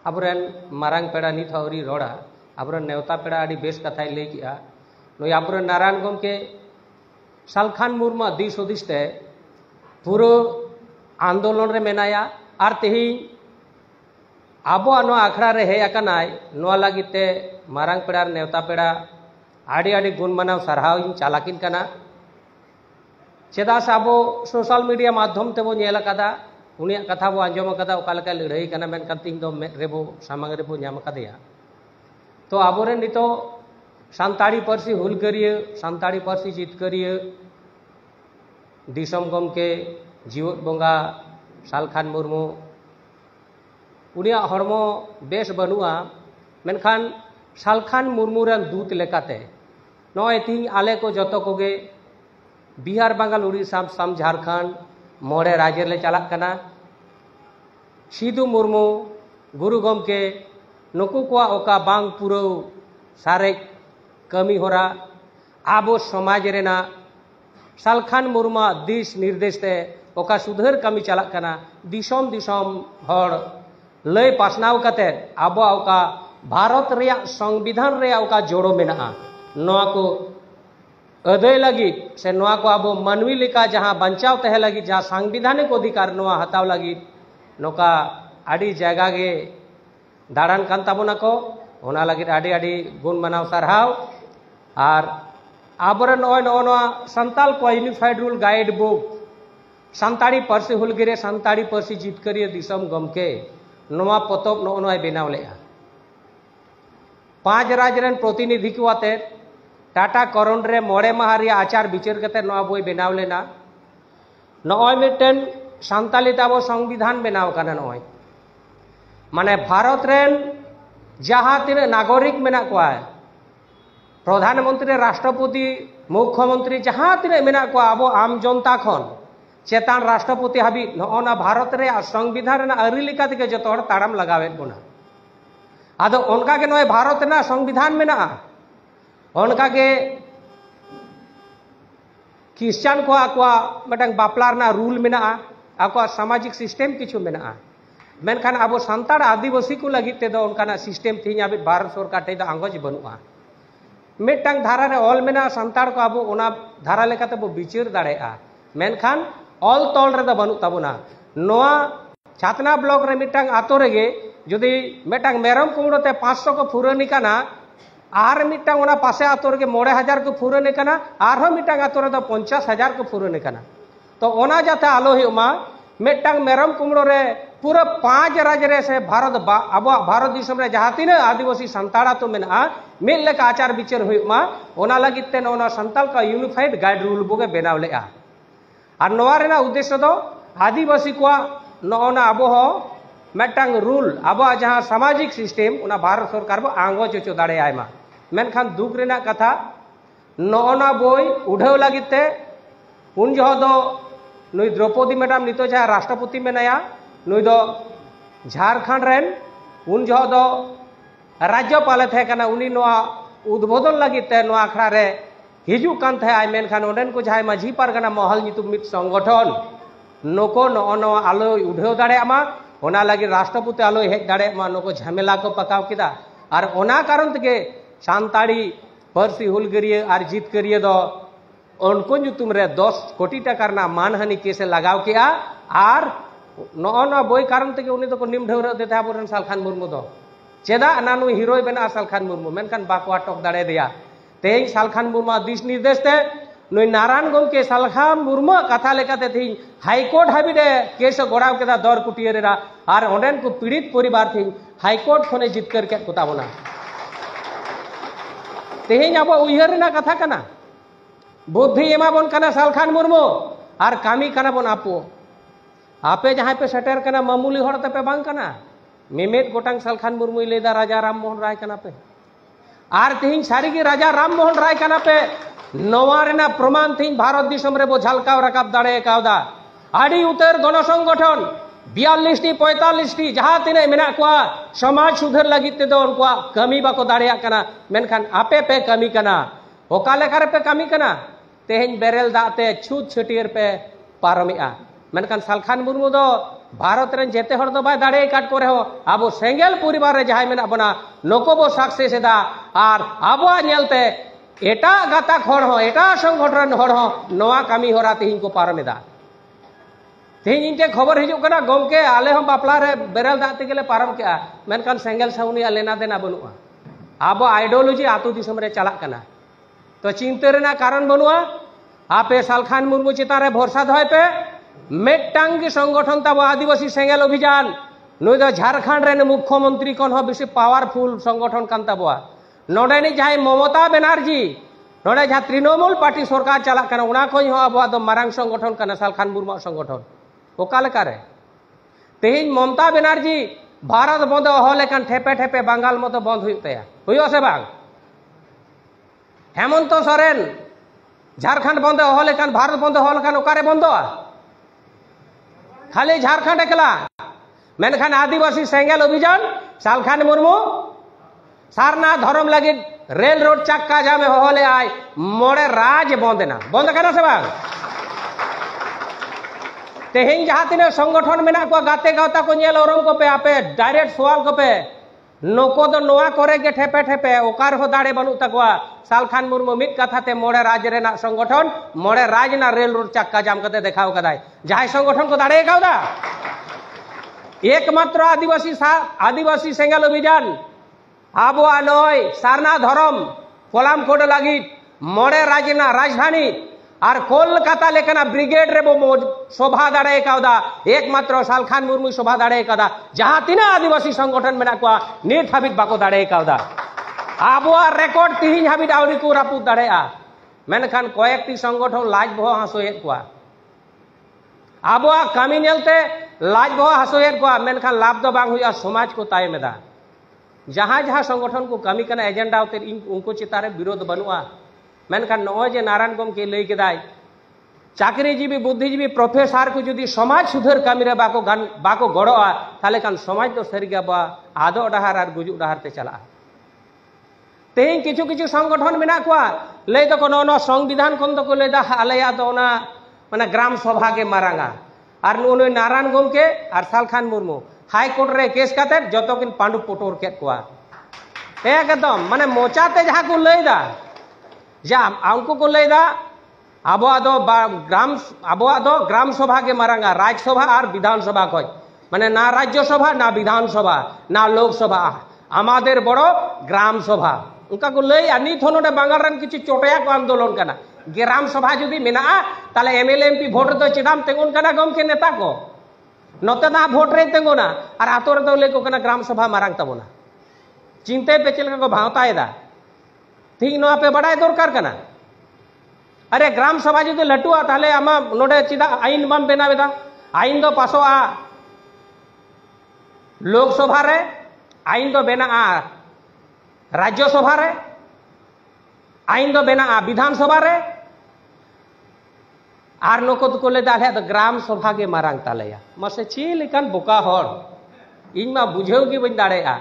अबरेन मारांग पेड़ा नित हवरी रोड़ा अबरेन नेवता पेड़ा आड़ी बेस कथाय लई किया नुई अबरेन नारायण गमके सालखान मुर्मू दिस हुदिसते पूरा आंदोलन रे मेनाया और तेही आबो आखड़ा रे हे अकनाय नोआ लागिते मारांग पेड़ा नेवता पेड़ा आड़ी आड़ी गुण मनाव सारहाव चालाकिन कना चेदा से अब सोशल मीडिया माध्यम तेबो नेल कदा उनिया कथा बो आंजम कदा ओकालेका लड़ाई कना मेनकान तीन दो रेबो सामांग रेबो नाम कदेया तो आबोरे नितो सानताड़ी पारसी हुलगारिया सानताड़ी पारसी जितकारिया दिसम गमके जीवत बंगा सालखान मुर्मू उनिया हरमो बेस बनुआ मेनखान सालखान मुर्मू रन दूत लेकाते नय तीन आले को जतो कोगे बिहार बांगाल उड़ीसा साम झारखंड मोड़े राज्य ले चलाक कना सिधु मुर्मू गुरु गमके नुकु को ओका बांग पुरौ सारे कमी होरा आबो समाज रेना सालखान मुर्मू दिस निर्देश ते ओका सुधर कमी चलाक कना दिसम दिसम हर लय पासनाव कते आबो ओका भारत रेया संविधान रेया ओका जोड़ो मेना नोआ को अदय लगी से नोआ को अब मानवी लेका जहाँ बचाव तहे लगी जहाँ संविधानिक अधिकार नोआ हताव लगी नोका आड़ी जगह गे दाड़ान कान ताबोना को ओना लगी आड़ी आड़ी गुण मनाव सारहाव और आबरे नोआ संताल को unified rule guide book Santali पारसी हुलगिरे सानताड़ी पारसी जितकारिया दिसम गमके नोआ पतब नोआ बेनाव लेआ 5 राज्य रेन प्रतिनिधि को आते टाटा करण रे मोड़े माह आचार विचार करते नोआ बोई बेनाव लेना नॉय मिटन सानताली ताबो संविधान बेनाव काना नॉय माने भारत रेन जहाँ तीन नागरिक मेना कोआ प्रधानमंत्री राष्ट्रपति मुख्यमंत्री जहाँ तीन मेना कोआ अब आम जनता खन चेतान राष्ट्रपति हाबी नोना भारत रे संविधान रेना आरी लेका तेगे जतो हर ताड़ाम लगावेत बोना आदो उनका के नॉय भारत रेना संविधान मेना उनका के क्रिश्चियन को आकवा मटंग बापलारना रूल मेना आकवा सामाजिक सिस्टम किछु मेना मेनखान अब सानताड़ आदिवासी को लगी ते दो उनका सिस्टम थी अब भारत सरकार टे आंगज बनुआ मिटंग धारा रे ऑल मेना सानताड़ को अब ओना धारा लेकाते बो विचार दाड़ेआ मेनखान ऑल तोल रे द बनु ताबोना नोआ छातना ब्लॉक रे मिटंग आतो रेगे जुदी मिटंग मेरम कुमड़ोते 500 को फुरानी काना आर मिटंग ओना पासे आतो रे 9,000 को फुराने कना आर मिटंग आतो रे 50,000 को फुराने कना तो ओना जाते आलो हुमा मिटंग मेरम कुमड़ो रे पूरा 5 राज्य रे से भारत अब भारत दिसम रे जहाँ तीन आदिवासी संताड़ा तो मेना मिल लेका आचार विचार हुमा ओना लगित ते ओना संताल का यूनिफाइड गाइड रूल बुगे बेनाव लेआ और नोआ रेना उद्देश्य दो आदिवासी को नोना अब मिटंग रूल अब जहाँ सामाजिक सिस्टम ओना भारत सरकार बो आंगो चोचो दाड़े आयमा मेनखान दुख रेना कथा नोना बोई उड़ाव लगिते उन जो दो नुई द्रौपदी मैडम नितो जहाँ राष्ट्रपति मेनाया नुई दो झारखंड रेन उन जो दो राज्यपाल थे कना उनी नोआ उद्बोधन लगिते नोआ आखड़ा रे हिजू कान थे आय मेनखान ओडेन को जहाँ माझी पारगाना महल नितुम मित संगठन नको नोआ आलो उड़ाव दाड़ेमा ओना लगी राष्ट्रपति आलो हेज दाड़ेमा नको झमेला को पकाव किदा और ओना कारण तेगे सानताड़ी पारसी हुलगारिया और जितकारिया दो उनको नुतुम रे 10 कोटी टाका रना मानहानि केस लगाव किया और नोना बोई कारण तेगे उनी दो को निम ढेउरा देता आबोरेन सालखान मुर्मू दो चेदा नानु हिरोय बेना सालखान मुर्मू मेनखान बाको अटक दाड़े दिया तेज सालखान मुर्मू दिस निर्देश ते नुई नारायण गमके सालखान मुर्मू कथा लेकाते थी हाईकोर्ट हाबिडे केस गड़ाव केदा दर कुटिया रेरा और ओडेन को पीड़ित परिवार थी हाईकोर्ट खने जितकर के कोताबोना तेज अब उयहर रेना कथा कना बुद्धि एमाबन कना सालखान मुर्मू और कामी कना बन आपो आपे जहाँ पे सेटर कना मामूली हर तपे बांग कना मिमेट गोटांग सालखान मुर्मू लेदा राजा राम मोहन राय कना पे और तेज सारी राजा राम मोहन राय कना पे नोआ रेना प्रमाण थी भारत दिसम रे बो झलकाव रकाब दाड़े कावदा आड़ी उतर गण संगठन 42टी 45टी जहाँ तीन मेना कोआ समाज सुधर लगित ते दो उनको कमी बाको दाड़ेया कना मेनखान आपे पे कमी कना ओका लेखा पे कमी कना तेहेन बेरेल दाते छूत छटियर पे पारमेआ मेनखान सालखान मुर्मू दो भारत रेन जेते हर दो बाय दाड़े काट को रहो अब सेंगेल परिवार रे जहाय मेना बना नको बो सक्सेस एदा और अब नेलते एटा गाता हर हो एटा संगठन हर हो नवा कामी होरा तिहिं को पारमेदा तिहिं इनके खबर हिजुग कना गमके आले हम बापला रे बेरल दा तेगेले पारम के मेनकान सेंगेल साउनी लेना देना बनुआ अब आइडियोलॉजी आतु दिसम रे चला कना तो चिंता रेना कारण बनुआ आपे सालखान मुर्मू चिता रे भरोसा दय पे मेटांग संगठन तब आदिवासी सेंगेल अभियान नुई दो झारखंड रे मुख्यमंत्री कौन हो बेसी पावरफुल संगठन कान तबवा नोडेनी जहां ममता बनर्जी नोडे जहां तृणमूल पार्टी सरकार चला कना उना कोई हो अब दो मारांग संगठन कना सालखान मुर्मू संगठन ओका लेका रे तेहिं ममता बनर्जी भारत बंद हो लेकन ठेपे ठेपे बंगाल मत बंद हुई हुई से बांग हेमंत सोरेन झारखंड बंद हो लेकन भारत बंद हो लेकन ओकारे बंद खाली झारखंड एकला मेनखान आदिवासी सेंगेल अभियान सालखान मुर्मू सारना धर्म लगे रेल रोड चक्का जामे होले आय मोड़े राज बंदना बंद करना से बांग तेहिं जहां तीन संगठन मेना को गाते गावता को नेल ओरम को पे आपे डायरेक्ट सवाल को पे नको दो नोआ करे के ठेपे ठेपे ओकार हो दाड़े बनु तकवा सालखान मुर्मू मिट कथा ते मोड़े राज रेना संगठन मोड़े राज ना रेल रोड चक्का जाम कते देखाव कदाय जहां संगठन को दाड़े गावदा एकमात्र आदिवासी सेंगेल अभियान आबो नय सारना धर्म कोलाम कोड लगी मोड़े राजना राजधानी और कोलकाता लेकना ब्रिगेड रे बो शोभा दाड़े कावदा एकमात्र सालखान मुर्मू शोभा दाड़े कावदा जहां तीना आदिवासी संगठन मेना को नीट हाबिट बाको दाड़े कावदा आबो रेकॉर्ड तिहिं हाबिट आवरी को रापु दाड़े मेनखान कयेकटी संगठन लाज बह हासोएत को आबो कामी नेलते लाज बह हासोएत को मेनखान लाभ दो बांग हुआ समाज को तायमेदा जहां जहां संगठन को कामी कना एजेंडा उते उनको चितारे विरोध बनुआ मेनखान नय जे नारायण गमके लई केदाय चाकरीजीवी बुद्धिजीवी प्रोफेसर को जुदी समाज सुधार कामी रे बाको गड़ोआ ताले कान समाज दो सरिगा बा आदो डाहार आर गुजु डाहार ते चला तेहिं किछु किछु संगठन मेना को लई दो कोनो न संविधान कोन दो को लई दा आलेया दो ना माने ग्राम सभा के मारांगा आर नुई नारायण गमके आर सालखान मुर्मू हाई कोर्ट रे केस काते जतो किन पांडु पोटोर केत को एकदम माने मोचाते जहां को लई दा जा आंको को लैदा अब ग्राम सभा के मारांगा राज्यसभा और विधानसभा को माने ना राज्यसभा ना विधानसभा ना लोकसभा आमादेर बड़ो ग्राम सभा उनका को लई नित नोडे बांगाल रन किछु चोटया को आंदोलन कना ग्राम सभा जुदी मेना ताले एमएलए एमपी भोट दो चिदाम तेगुन कना गमके नेता को नते ना भोट रे तेगुना और आतो रे दो लेको कना ग्राम सभा मारांग तबोना चिंते पे चलका को भावतायदा ठीक ना पे बड़ा दरकार कना अरे ग्राम सभा जो लटुआ ताले आमा नोडे चिदा आईन बाम बनावेदा आईन दो पासोआ लोकसभा रे आईन दो बेना राज्यसभा रे आईन दो बेना विधानसभा रे आर नको को ले दाले तो ग्राम सभा के मारांग तालेया मसे ची लेकन बोका हर इन मा बुझेउ की बन दाड़ेआ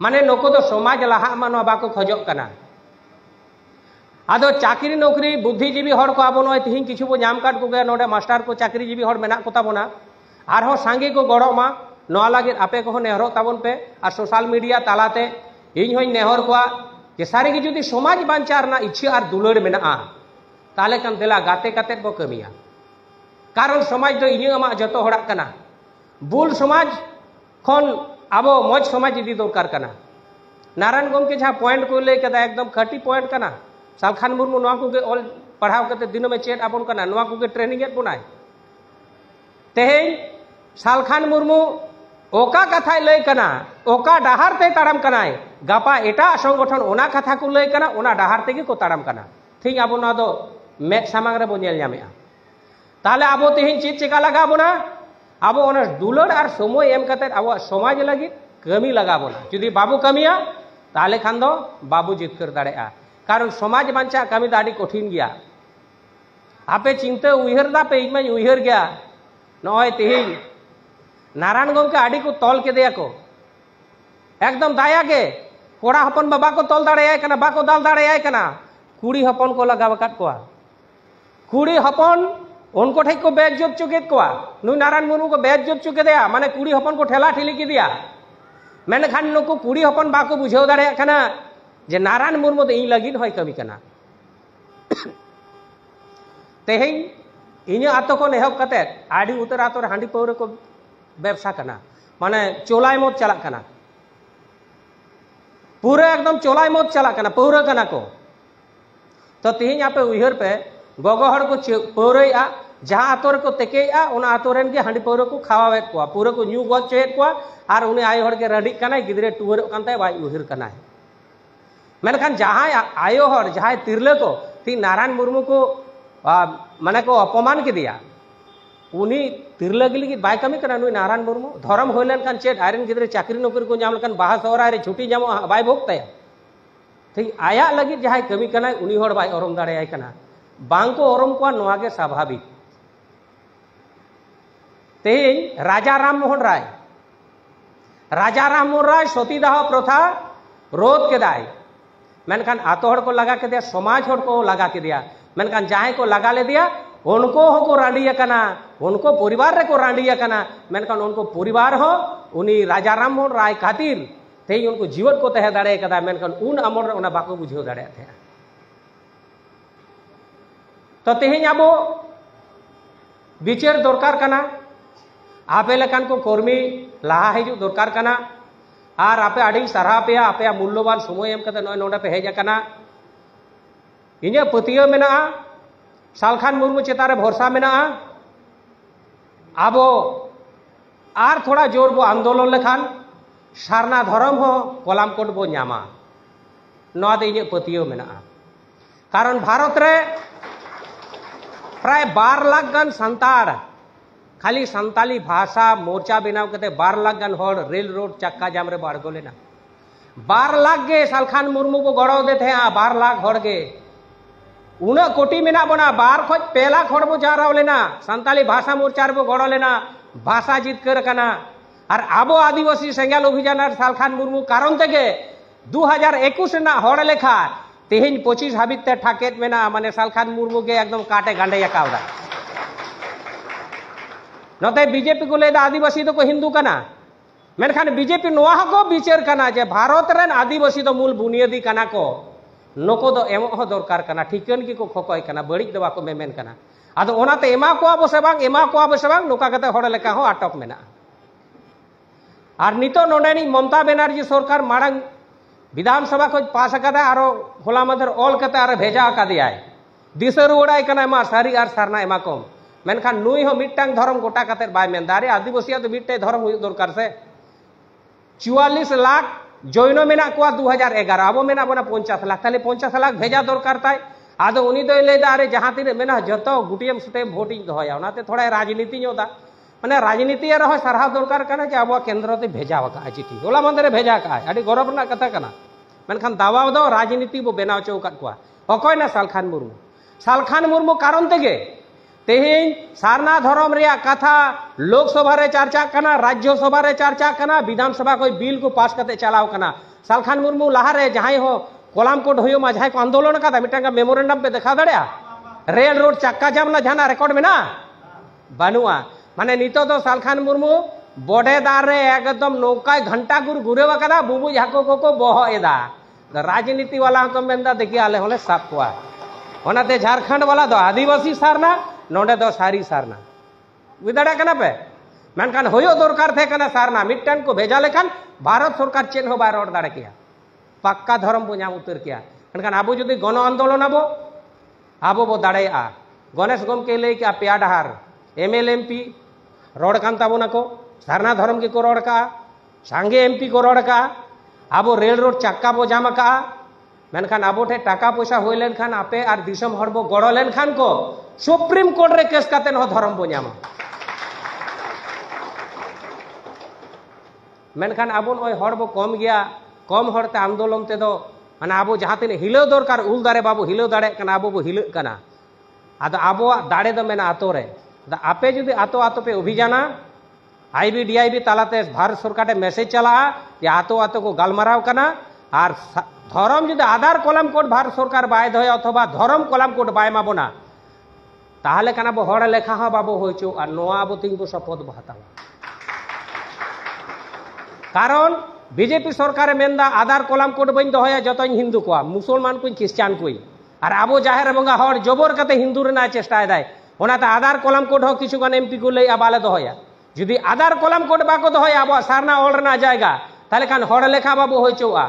माने नको तो समाज लहा मानो बाको खजोक कना आदो चाकरी नौकरी बुद्धिजीवी हर को आबो नय तिहिं किछु बो नाम काट को गया नोडे मास्टर को चाकरीजीवी हर मेना को ताबोना आर हो सांगे को गड़ोमा नवा लागे आपे को नेहरो ताबोन पे और सोशल मीडिया तालाते इन होय नेहर को जे सारी की जुदी समाज बांचार ना इच्छा और दुलड़ मेना ताले कन देला गाते काते को कमिया कारण समाज दो इनि अमा जतो हड़ा कना बुल समाज खन आबो मज समाज इदी दरकार कना नारायण गमके जहां पॉइंट को ले कदा एकदम खटी पॉइंट कना सालखान मुर्मू नवा को ऑल पढ़ाव करते दिनों में चेट आपन कना नवा को ट्रेनिंग एत बनाय तेहें सालखान मुर्मू ओका कथा लय कना ओका डाहार ते ताड़ाम कनाय गापा एटा संगठन ओना कथा को लय कना ओना डाहार तेगे को ताड़ाम कना ठीक आबो ना दो मेट सामांग रे बो नेल ᱧᱟᱢᱮᱜᱼᱟ ताले आबो तेहें चेत चेका लगा बोना आबो ओना दुलड़ और समय एम कते आबो समाज लगी कमी लगा बोना जुदी बाबू कमिया ताले खान दो बाबू जितकर दाड़ेआ कारण समाज बांचा कमी दाड़ी कठिन गया आपे चिंता उहर दा पे इमा उहर गया नय तेहिं नारायण गमके आड़ी को तल के दिया को एकदम दाया के कोड़ा हपन बाबा को तल दाड़े कना बाको दाल दाड़े कना कुड़ी हपन को लगा बकात को कुड़ी हपन उनको ठेक को बेइज्जत चुकेत को नुई नारायण मुर्मू को बेइज्जत चुकेदया माने कुड़ी हपन को ठेला ठेली किदिया मेनखान नुकु कुड़ी हपन बाको बुझाव दाड़े कना जे नारायण मुर्मू दो इन लगिन होय कमी कना तेहें इन आतो को नेहब कते आडी उतर आतो रे हांडी पौरे को व्यवसा कना माने चोलाय मत चला कना पूरा एकदम चोलाय मत चला कना पौरे कना को तो तेहें आपे उहर पे गोगो हड़ को पौरेया जहां आतो रे को तेकेया उना आतो रेन के हांडी पौरे को खावावेत को पूरा को न्यू गज चेत को आर उनी आय हड़ के रडी कना गिदरे टुवर कानते बाय उहर कना है मेनखान जहां आयो हड़ जहां तिरले को ती नारायण मुर्मू को माने को अपमान के दिया उनी तिरले गिली की बाय कमी कना नुई नारायण मुर्मू धर्म होइलेन कान चेत आयरन गिदरे चाकरी नौकरी को जाम लकन बाहा सहरा रे छुट्टी जामो बाय भोगते ठीक आया लगी जहां कमी कना उनी हड़ बाय ओरम दाड़े आय कना बांग को ओरम को नोआ के स्वाभाविक तेहें राजा राम मोहन राय सतीदाह प्रथा रोध के दाय मेनखान आतो हड़ को लगा के दिया समाज हड़ को लगा के दिया मेनखान जहां को लगा ले दिया उनको हो रांडिया कना उनको परिवार रे को रांडिया कना मेनखान उनको परिवार हो उनी राजा राम मोहन राय खातिर तेई उनको जीवन को तहे दाड़े कदा मेनखान उन अमर उना बाको बुझाव दाड़े थे तो तेहें आबो विचार दरकार कना आपे लेकान को कर्मी लाहा हिजु दरकार कना और आपे आड़ी सारा पे आपे मूल्यवान समय एम कते नय नोडे पे हेज कना इने पतियो मेना सालखान मुर्मू चेतारे भरोसा मेना आबो आर थोड़ा जोर बो आंदोलन लेखान सारना धर्म हो कलामकोट बो नामा नोआ दे इने पतियो मेना कारण भारत रे प्राय 12 लाख गन संतार खाली संताली भाषा मोर्चा बनाव कते 12 लाख गन हड़ रेल रोड चक्का जाम रे बाड़गो लेना 12 लाख गे सालखान मुर्मू को गड़ो देते 12 लाख हड़ गे उना कोटी मेना बना 12 खोज 2 लाख हड़ बो जाराव लेना संताली भाषा मोर्चा रे बो गड़ो लेना भाषा जीत कर कना और आबो आदिवासी सेंगेल अभियान सालखान मुर्मू कारण तेगे 2021 ना हड़ लेखा तेहें 25 हाबित ते ठाकेत मेना माने सालखान मुर्मू के एकदम काटे गांडे याकावदा नते बीजेपी को लेदा आदिवासी तो को हिंदू कना मेनखान बीजेपी नोआ को विचार कना जे भारत रेन आदिवासी तो मूल बुनियादी कना को नको दो एमो हो दरकार कना ठिकन की को खोकोय कना बड़ी दवा को मेमेन कना आदो ओनाते एमा को आबो से बांग नोका कते हड़ लेका हो आटक मेना और नितो नोडेनी ममता बनर्जी सरकार माड़ांग विधानसभा को पास कदा आरो होला मधर ऑल कते आरो भेजा का दिया दिसर उड़ाय कना मा सारी आर सारना एमा कम मेनखान नुई हो मिटांग धर्म गोटा कते बाय मेन दारे आदिवासी तो मिटे धर्म हुई दरकार से 44 लाख जैनो मेना को 2011 आबो मेना बना 50 लाख ताले 50 लाख भेजा दरकार ताय आदो उनी दो ले दारे जहां तिने मेना जतो गुटियम सुटेम वोटिंग दोया ओनाते थोड़ा राजनीति न्योदा माने राजनीति रहो सरहा दरकार कना जे आबो केंद्र ते भेजा का चिठी होला मंदरे भेजा का आडी गौरव ना कथा कना मेनखान दावा दो राजनीति बो बेनाव चौकात को अकय ना सालखान मुर्मू कारण तेगे तेहें सारना धर्म रे कथा लोकसभा रे चर्चा कना राज्यसभा रे चर्चा कना विधानसभा कोई बिल को पास करते चलाव कना सालखान मुर्मू लहा रे जहां हो कोलामकोट होयो मा जहां को आंदोलन का मिटांगा मेमोरेंडम पे देखा दड़या रेल रोड चक्का जाम ना जाना रिकॉर्ड में ना बानुआ माने नितो तो सालखान मुर्मू बॉर्डर रे एकदम नौका घंटा गुर गुरेवा कदा बुबु झाको को बहो एदा राजनीति वाला को मेंदा देखि आले होले साफ कोआ ओनाते झारखंड वाला दो आदिवासी सारना नोडे दो सारी सारना विदाड़ा कना पे मेनखान होयो दरकार थे कना सारना मिटन को भेजा लेखान भारत सरकार चेन हो बाय रोड दाड़े किया पक्का धर्म बो नाम उतर किया मेनखान आबो जदि गण आंदोलन आबो बो दाड़े आ गणेश गमके ले कि पेया डहार एमएल एमपी रोड कान ताबोना को सारना धर्म की को रोड का सांगे एमपी को रोड का आबो रेल रोड चक्का बो जाम का मेनखान आबो ठे टाका पैसा होय लेन खान आपे आर दिसम हड़ बो गड़ो लेन खान को सुप्रीम कोर्ट रे केस काते न धर्म बो नामा मेनखान आबो नय हड़ बो कम गया कम हड़ते आंदोलन ते दो माने आबो जहां तिन हिलो दरकार उल दारे बाबू हिलो दाड़े कना आबो बो हिलो कना आदो आबो दाड़े दो मेना आतो रे आपे जुदी आतो आतो पे अभियाना आईबी डीआईबी तालाते भारत सरकार मेसेज चला जे आतो आतो को गालमाराव कना और धर्म जुदी आधार कलम कोड भारत सरकार बाय दो अथवा धर्म कलम कोड बाय माबोना ताहले काना बो हड़ लेखा हाँ बाबो होइचो और नोआ बो तीन बो शपथ बो हतावा कारण बीजेपी सरकार मेनदा आधार कलम कोड बन दोहया जतो हिंदू को मुसलमान को क्रिश्चियन को और अब जाहिर बंगा हड़ जबर कते हिंदू रेना चेष्टा दाय ओनाते आधार कलम कोड हो किछु गान एमपी को लई आबाले दोहया जुदी आधार कलम कोड बाको दोहया अब सारना ऑल रेना जायगा ताले कान हड़ लेखा बाबो होइचोआ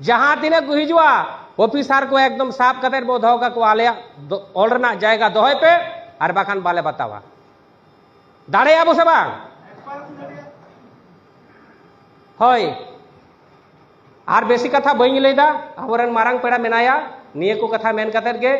जहां तिने को हिजुआ ऑफिसर को एकदम साफ कते बो दोगा को आले ऑल रेना जायगा दोहय पे और बाखान बाले बतावा दाड़े आबो से बांग हय और बेसी कथा बई लैदा आबोरेन मारांग पेड़ा मेनाया निये को कथा मेन कते गे